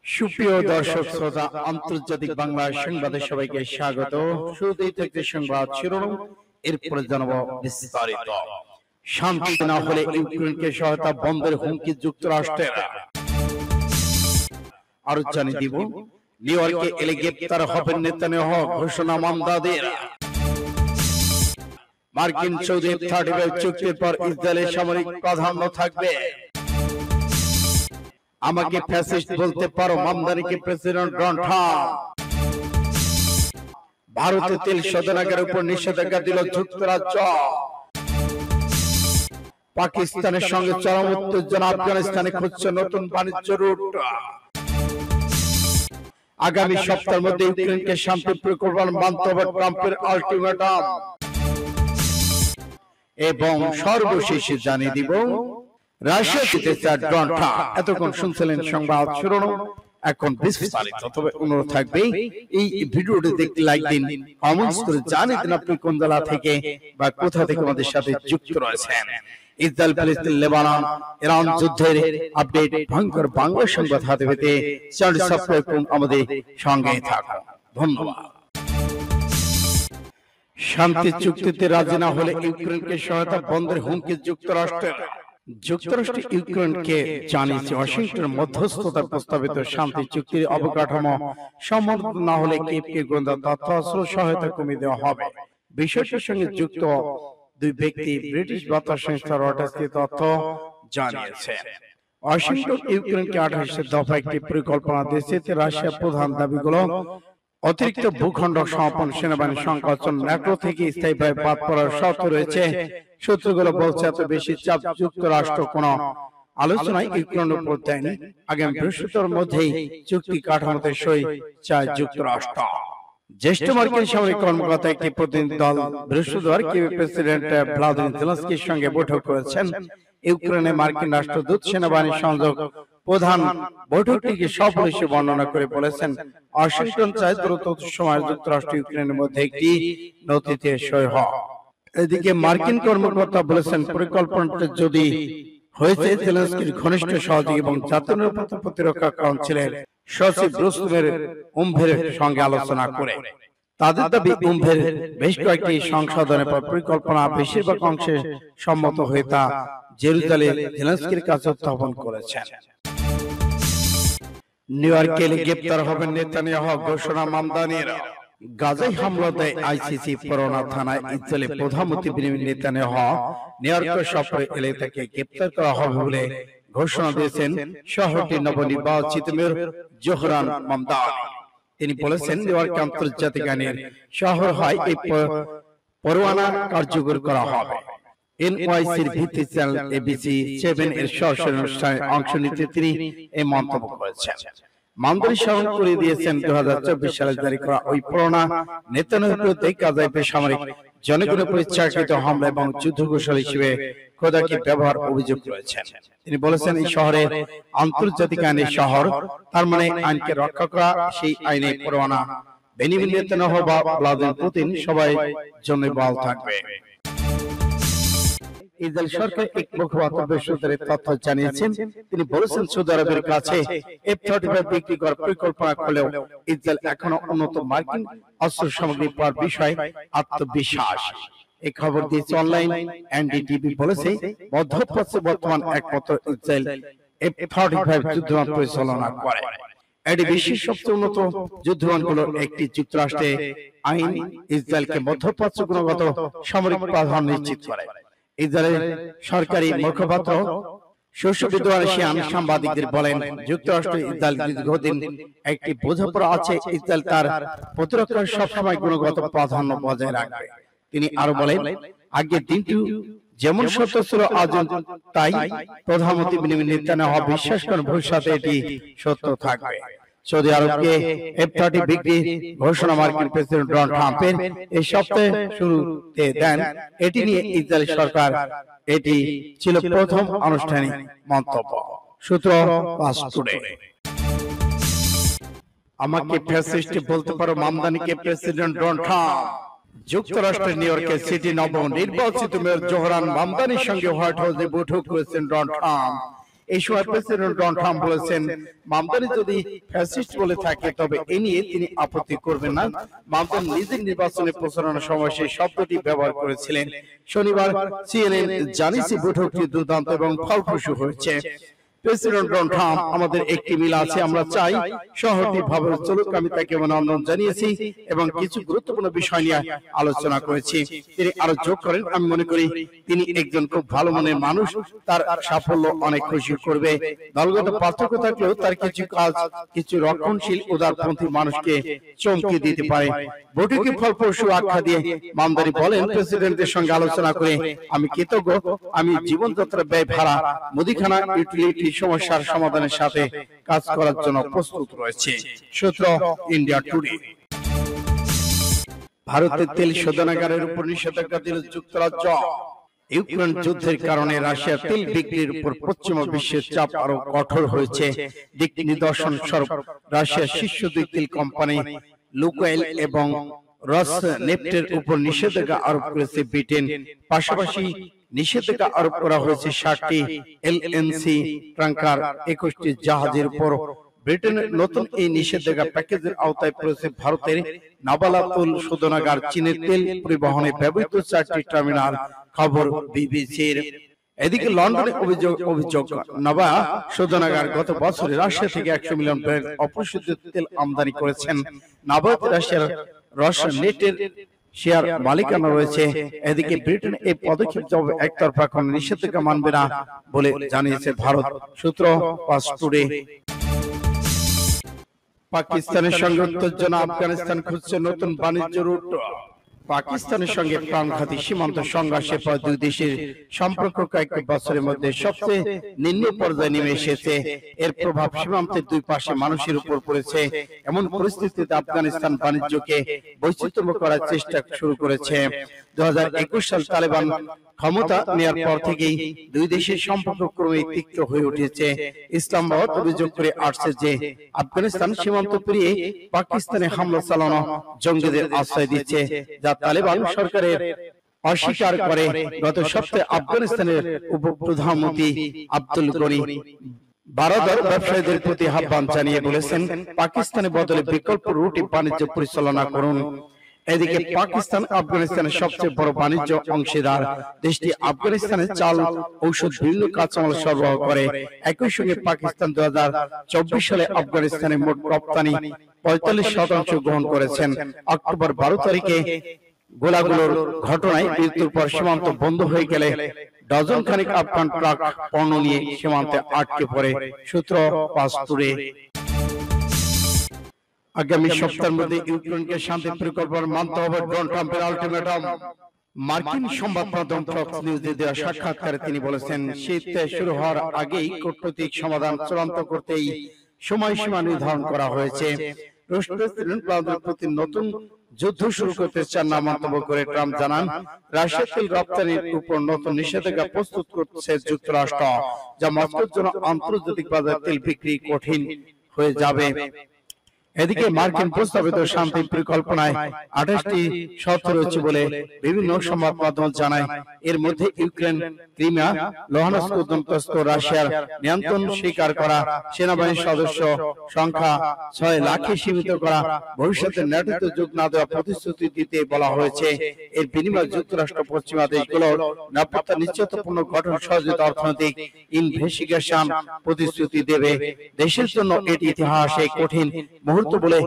সুপ্রিয় দর্শক শ্রোতা, আন্তর্জাতিক বাংলা সংবাদে সবাইকে স্বাগত। শুরুতেই থাকছে সংবাদ শিরোনাম, এরপরে জানাবো বিস্তারিত। শান্তি না হলে ইউক্রেনকে সহায়তা বন্ধের হুমকি যুক্তরাষ্ট্রের। আরো জানিয়ে দিব, নিউ ইয়র্কে এলে গ্রেপ্তার হবেন নেতানিয়াহু, ঘোষণা মামদাদের। মার্কিন সৌদি 35 চুক্তির পর ইসরায়েলের সামরিক প্রাধান্য থাকবে। আমাকে ফ্যাসিস্ট বলতে পারো, মামদানিকে প্রেসিডেন্ট ডোনাল্ড ট্রাম্প। ভারতে তেল শোধনাগারের উপর নিষেধাজ্ঞা দিল যুক্তরাজ্য। পাকিস্তানের সঙ্গে চরম উত্তেজনা, আফগানিস্তানে খুঁজছে নতুন বাণিজ্য রুট। আগামী সপ্তাহের মধ্যে ইউক্রেনকে শান্তি প্রকল্প মানতে হবে ট্রাম্পের আলটিমেটাম। এবং সর্বশেষে জানিয়ে দিব, রাশিয়া জিতে চায় ডোনাল্ড ট্রাম্প। এতক্ষণ শুনছিলেন সংবাদ শিরোনাম, এখন বিস্তারিত। তবে অনুরোধ থাকবে, এই ভিডিওটি দেখতে লাইক দিন, কমেন্টস করে জানিয়ে দিন আপনি কোন জেলা থেকে বা কোথা থেকে আমাদের সাথে যুক্ত রয়েছেন। ইসরায়েল, ফিলিস্তিন, লেবানন, ইরান যুদ্ধের আপডেট, ভয়ঙ্কর বাংলা সংবাদ হাতে পেতে চ্যানেলটি সাবস্ক্রাইব করুন, আমাদের সঙ্গে থাকুন। ধন্যবাদ। শান্তি চুক্তিতে রাজি না হলে ইউক্রেনকে সহায়তা বন্ধের হুমকি যুক্তরাষ্ট্রের। যুক্তরাষ্ট্র ইউক্রেনকে জানিয়েছে, ওয়াশিংটন মধ্যস্থতার প্রস্তাবিত শান্তি চুক্তির অবকাঠামো সম্মত না হলে কিয়েভকে গোয়েন্দা তথ্য অস্ত্র সহায়তা কমিয়ে দেওয়া হবে। বিষয়টির সঙ্গে যুক্ত দুই ব্যক্তি ব্রিটিশ বার্তা সংস্থা রয়টার্সকে তথ্য জানিয়েছে। ওয়াশিংটন ইউক্রেনকে 28 দফা একটি পরিকল্পনা দিয়েছে। রাশিয়ার প্রধান দাবিগুলো অতিরিক্ত ভূখণ্ড সমর্পণ, সেনাবাহিনী সংকোচন, ন্যাটো থেকে স্থায়ীভাবে বাদ পড়ার শর্ত রয়েছে। সূত্রগুলো বলছে, এত বেশি চাপ যুক্তরাষ্ট্র কোন আলোচনায় ইউক্রেনের উপর দেয়নি। আগামী বৃহস্পতিবার মধ্যেই চুক্তি কাঠামোতে সই চায় যুক্তরাষ্ট্র। জ্যেষ্ঠ মার্কিন সামরিক কর্মকর্তা একটি প্রতিনিধি দল বৃহস্পতিবার কিয়েভ প্রেসিডেন্ট ভ্লাদিমির জেলেনস্কির সঙ্গে বৈঠক করেছেন। ইউক্রেনে মার্কিন রাষ্ট্রদূত, সেনাবাহিনী সংযোগ প্রধান বৈঠকটিকে সফল হিসেবে বর্ণনা করে বলেছেন, ওয়াশিংটন চায় দ্রুত সময়ে যুক্তরাষ্ট্র ইউক্রেনের মধ্যে একটি নথিতে সই হয়। এদিকে মার্কিন কর্মকর্তা বলেছেন, পরিকল্পনাটি যদি হয়েছে জেলেনস্কির ঘনিষ্ঠ সহযোগী এবং জাতীয় নিরাপত্তা প্রতিরক্ষা কাউন্সিলের সচিব রুস্তমের উমভের সঙ্গে আলোচনা করে। তাদের দাবি, উমভের বেশ কয়েকটি সংশোধনের পর পরিকল্পনা বেশিরভাগ অংশে সম্মত হয়ে তা জেরুজালেম জেলেনস্কির কাছে উত্থাপন করেছেন। নিউ ইয়র্কে গ্রেপ্তার হবেন নেতানিয়াহু, ঘোষণা মামদানির। গাজায় হামলা দেয় আইসিসি পরোনা থানায় ইসরায়েলের প্রধানমন্ত্রী বেনিয়ামিন নেতানিয়াহু নিউ ইয়র্কে সফরে এলে তাকে গ্রেপ্তার করা হবে বলে ঘোষণা দিয়েছেন শহরটির নবনির্বাচিত মেয়র জোহরান মামদানি। তিনি বলেছেন, নিউ ইয়র্ক আন্তর্জাতিক আইনের শহর হয়, এই পরোয়ানা কার্যকর করা হবে। এনওয়াইসির ভিত্তি চ্যানেল এবিসি 7 এর সরাসরি অনুষ্ঠানে অংশ নিতে তিনি এই মন্তব্য করেছেন। মামদানি স্মরণ করে দিয়েছেন, 2024 সালে জারি করা ওই পরোয়ানা নেতানিয়াহুর বিরুদ্ধে গাজায় বেসামরিক জনগণের উপর ইচ্ছাকৃত হামলা এবং যুদ্ধকৌশল হিসেবে খোদাকে ব্যবহার অভিযোগ রয়েছেন। তিনি বলেছেন, এই শহরের আন্তর্জাতিক আইনের শহর, তার মানে আইনকে রক্ষা করা। সেই আইনে পরোয়ানা বেনিয়ামিন নেতানিয়াহু বা ভ্লাদিমির পুতিন সবাই জন্য বহাল থাকবে। ইসরায়েল সরকার এক মুখপাত্র বৃহস্পতিবার তথ্য জানিয়েছেন। তিনি বলেছেন, সৌদি আরবের কাছে F-35 বিক্রি করার পরিকল্পনা করলেও ইসরায়েল এখনো উন্নত মার্কিন অস্ত্র সামগ্রী পাওয়ার বিষয়ে আত্মবিশ্বাস। এই খবর দিয়েছে অনলাইন এনডিটিভি। বলেছে, মধ্যপ্রাচ্যে বর্তমান একমাত্র ইসরায়েল F-35 যুদ্ধবিমান পরিচালনা করে। এটি বিশ্বের সবচেয়ে উন্নত যুদ্ধবিমানগুলোর একটি। যুক্তরাষ্ট্রের আইন ইসরায়েলকে মধ্যপ্রাচ্য গুণগত সামরিক প্রাধান্য নিশ্চিত করে। ইসরায়েলের সরকারি মুখপাত্র শস্যবিদ্যান সাংবাদিকদের বলেন, যুক্তরাষ্ট্র ইসরায়েল দীর্ঘদিন একটি বোঝাপড়া আছে। ইসরায়েল তার প্রতিরক্ষার সবসময় গুণগত প্রাধান্য বজায় রাখবে। তিনি আরো বলেন, আগের দিনটি যেমন সত্য ছিল আজ তাই প্রধানমন্ত্রী বেনিয়ামিন নেতানিয়াহু বিশ্বাস করেন ভবিষ্যতে এটি সত্য থাকবে। সৌদি আরবকে F-30 বিক্রি ঘোষণা মার্কিন প্রেসিডেন্ট ডোনাল্ড ট্রাম্পের এই সপ্তাহে শুরুতে দেন। এটি নিয়ে ইসরায়েল সরকার, এটি ছিল প্রথম আনুষ্ঠানিক মন্তব্য। সূত্র ফাস্ট টুডে। আমাকে ফ্যাসিস্ট বলতে পারো, মামদানিকে প্রেসিডেন্ট ডোনাল্ড ট্রাম্প। যুক্তরাষ্ট্রের নিউ ইয়র্কের সিটি নবনির্বাচিত মেয়র জোহরান মামদানির সঙ্গে হোয়াইট হাউসে বৈঠক করেছেন ডোনাল্ড ট্রাম্প। এই সময় প্রেসিডেন্ট ডোনাল্ড ট্রাম্প বলেছেন, মামদানি যদি ফ্যাসিস্ট বলে থাকে তবে এ নিয়ে তিনি আপত্তি করবেন না। মামদানি নিজের নির্বাচনে প্রচারণার সময় সেই শব্দটি ব্যবহার করেছিলেন। শনিবার সিএনএন জানিয়েছে বৈঠকটি দুর্দান্ত এবং ফলপ্রসূ হয়েছে। প্রেসিডেন্ট ডোনাল্ড ট্রাম্প, আমাদের একটি মিল আছে, আমরা চাই শহরটি ভাবে চলুক। আমি তাকে অভিনন্দন জানিয়েছি এবং কিছু গুরুত্বপূর্ণ বিষয় নিয়ে আলোচনা করেছি। তিনি আরো যোগ করেন, আমি মনে করি তিনি একজন খুব ভালো মনের মানুষ, তার সাফল্য অনেক খুশি করবে। দলগত পার্থক্য থাকলেও তার কিছু কাজ কিছু রক্ষণশীল উদারপন্থী মানুষকে চমকে দিতে পারে। বৈঠকে ফলপ্রসূ আখ্যা দিয়ে মামদানি বলেন, প্রেসিডেন্টের সঙ্গে আলোচনা করে আমি কৃতজ্ঞ। আমি জীবনযাত্রা ব্যয় ভাড়া, মুদিখানা, ইউটিলিটি সমস্যার সমাধানের সাথে কাজ করার জন্য প্রস্তুত রয়েছে। সূত্র ইন্ডিয়া টুডে। ভারতের তেল শোধনাগারের উপর নিষেধাজ্ঞা দিল যুক্তরাজ্য। ইউক্রেন যুদ্ধের কারণে রাশিয়ার তেল বিক্রির উপর পশ্চিমা বিশ্বের চাপ আরো কঠোর হয়েছে। দিক নিদর্শন স্বরূপ রাশিয়ার শীর্ষ দুই তেল কোম্পানি লুকোয়েল এবং রসনেফটের উপর নিষেধাজ্ঞা আরোপ করেছে ব্রিটেন। পাশাপাশি নিষেধাজ্ঞা আরোপ করা হয়েছে 60টি এলএনসি ট্যাঙ্কার, 21টি জাহাজের উপর। ব্রিটেনের নতুন এই নিষেধাজ্ঞা প্যাকেজের আওতায় পড়েছে ভারতের নাবালা তেল শোধনাগার, চীনের তেল পরিবহনে ব্যবহৃত 4টি টার্মিনাল। খবর বিবিসির। এদিকে লন্ডনে অভিযোগ নাবা শোধনাগার গত বছরে রাশিয়া থেকে 100 মিলিয়ন ব্যারেল অপরিশোধিত তেল আমদানি করেছেন। নাবাতে রাশিয়ার রসনেফটের শেয়ার মালিকানা রয়েছে। এদিকে ব্রিটেন এই পদক্ষেপ একতরফা কোনো নিষেধাজ্ঞা মানবে না বলে জানিয়েছে ভারত। সূত্র পাস টুডে। পাকিস্তানের সঙ্গে উত্তেজনা, আফগানিস্তান খুঁজছে নতুন বাণিজ্য রুট। পাকিস্তানের সঙ্গে প্রাণঘাতী সীমান্ত সংঘর্ষের পর দুই দেশের সম্পর্ক কয়েক বছরের মধ্যে সবচেয়ে নিম্ন পর্যায়ে নেমে এসেছে। এর প্রভাব সীমান্তের দুই পাশে মানুষের উপর পড়েছে। এমন পরিস্থিতিতে আফগানিস্তান বাণিজ্যকে বৈচিত্র্যময় করার চেষ্টা শুরু করেছে। 2021 সাল তালেবান ক্ষমতা নেয়ার পর থেকেই দুই দেশের সম্পর্ক ক্রমে তিক্ত হয়ে উঠেছে। ইসলামাবাদ অভিযোগ করে আসছে যে আফগানিস্তান সীমান্ত পেরিয়ে পাকিস্তানে হামলা চালানো জঙ্গিদের আশ্রয় দিচ্ছে, যা তালেবান সরকারের অস্বীকার করে। গত সপ্তাহে আফগানিস্তানের উপপ্রধানমন্ত্রী আব্দুল গনি বারদার ব্যবসায়ীদের প্রতি আহ্বান জানিয়ে বলেছেন, পাকিস্তানের বদলে বিকল্প রুটে বাণিজ্য পরিচালনা করুন। এদিকে পাকিস্তান আফগানিস্তানের সবচেয়ে বড় বাণিজ্য অংশীদার। দেশটি আফগানিস্তানে চাল, ঔষধ, বিভিন্ন কাঁচামাল সরবরাহ করে। একই সঙ্গে পাকিস্তান 2024 সালে আফগানিস্তানে মোট রপ্তানি 45% গ্রহণ করেছেন। অক্টোবর 12 তারিখে গোলাগুলোর ঘটনায় মৃত্যুর পর সীমান্ত বন্ধ হয়ে গেলে ডজন খানিক আফগান ট্রাক পণ্য নিয়ে সীমান্তে আটকে পড়ে। সূত্র পাস টুডে। আগামী সপ্তাহের মধ্যে ইউক্রেনকে শান্তি পরিকল্পনা মানতে হবে, ডোনাল্ড ট্রাম্পের আলটিমেটাম। মার্কিন সংবাদ মাধ্যম ফক্স নিউজে দেওয়া সাক্ষাৎকারে তিনি বলেছেন, শীত শুরু হওয়ার আগেই কূটনৈতিক সমাধান চূড়ান্ত করতেই সময়সীমা নির্ধারণ করা হয়েছে। রুশ প্রেসিডেন্ট ভ্লাদিমির পুতিন নতুন যুদ্ধ শুরু করতে চান না মন্তব্য করে ট্রাম্প জানান, রাশিয়ার তেল রপ্তানির উপর নতুন নিষেধাজ্ঞা প্রস্তুত করছে যুক্তরাষ্ট্র, যা মস্কোর জন্য আন্তর্জাতিক বাজারে তেল বিক্রি কঠিন হয়ে যাবে। এদিকে মার্কিন প্রস্তাবিত শান্তি পরিকল্পনায় 28টি শর্ত রয়েছে বলে বিভিন্ন সংবাদ মাধ্যম জানায়। এর মধ্যে ইউক্রেন, ক্রিমিয়া, লুহানস্ক, দোনেৎস্ক রাশিয়ার নিয়ন্ত্রণ স্বীকার করা, সেনাবাহিনীর সদস্য সংখ্যা 6 লাখে সীমিত করা, ভবিষ্যতে ন্যাটোতে যোগ না দেওয়ার প্রতিশ্রুতি দিতে বলা হয়েছে। এর বিনিময়ে যুক্তরাষ্ট্র পশ্চিমা দেশগুলোর নিরাপত্তা নিশ্চিতপূর্ণ গঠন, সহযোগিতা, অর্থনৈতিক ইনভেস্টিগেশন প্রতিশ্রুতি দেবে। দেশের জন্য এটি ইতিহাসে কঠিন মুহূর্ত বলে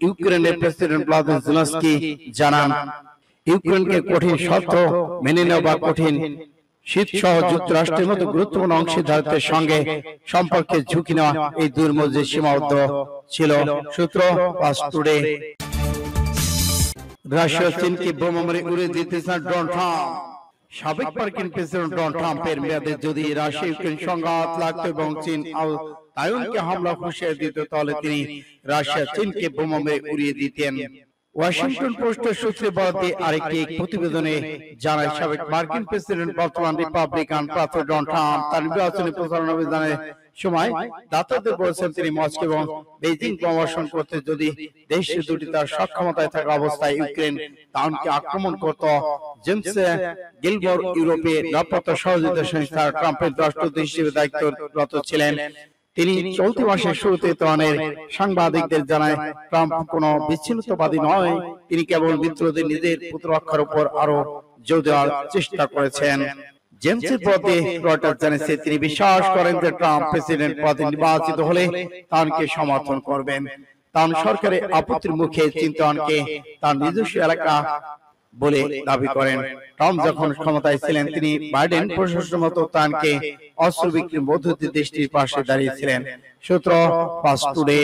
ইউক্রেনের প্রেসিডেন্ট ভ্লাদিমির জেলেনস্কি জানান। ইউক্রেনকে কঠিন শর্ত মেনে নেওয়া, কঠিন শীত সহ যুক্তরাষ্ট্রের মতো গুরুত্বপূর্ণ অংশীদারদের সঙ্গে সম্পর্কে ঝুঁকি নেওয়া এই দুই মধ্যে সীমাবদ্ধ ছিল। সূত্র পাস টুডে। রাশিয়া চীনকে বোমা মেরে উড়িয়ে দিতে চান ডোনাল্ড ট্রাম্প। সাবেক মার্কিন প্রেসিডেন্ট ডোনাল্ড ট্রাম্পের মেয়াদে যদি রাশিয়া ইউক্রেন সংঘাত লাগতো এবং চীন তাইওয়ানকে হামলা হুঁশিয়ারি দিত, তাহলে তিনি রাশিয়া চীনকে বোমা মেরে উড়িয়ে দিতেন। ওয়াশিংটন পোস্টের সূত্রে বরাতে আরেকটি প্রতিবেদনে জানায়, সাবেক মার্কিন প্রেসিডেন্ট বর্তমান রিপাবলিকান প্রার্থী ডোনাল্ড ট্রাম্প তার নির্বাচনী প্রচারণা অভিযানে সময় দাতাদের বলেছেন তিনি মস্কো এবং বেইজিং পরামর্শন করতে যদি দেশ দুটি তার সক্ষমতায় থাকা অবস্থায় ইউক্রেন তাকে আক্রমণ করত। জেমস গিলমোর ইউরোপে নিরাপত্তা সহযোগিতা সংস্থা ট্রাম্পের রাষ্ট্রদূত হিসেবে দায়িত্বরত ছিলেন। তিনি চলতি মাসের শুরুতে তেহরানের সাংবাদিকদের জানায় ট্রাম্প কোনো বিচ্ছিন্নতাবাদী নয়, তিনি কেবল মিত্রদের নিজের প্রতিরক্ষার উপর আরো জোর দেওয়ার চেষ্টা করেছেন। জেমসের পদে রয়টার্স জানিয়েছে তিনি বিশ্বাস করেন যে ট্রাম্প প্রেসিডেন্ট পদে নির্বাচিত হলে তাকে সমর্থন করবেন। তার সরকারের আপত্তির মুখে চিন্তনকে তার নিজস্ব এলাকা বলে দাবি করেন। ট্রাম্প যখন ক্ষমতায় ছিলেন তিনি বাইডেন প্রশাসনের মতো তাকে অস্ত্র বিক্রির মধ্য দিয়ে দেশটির পাশে দাঁড়িয়েছিলেন। সূত্র ফাস্ট টুডে।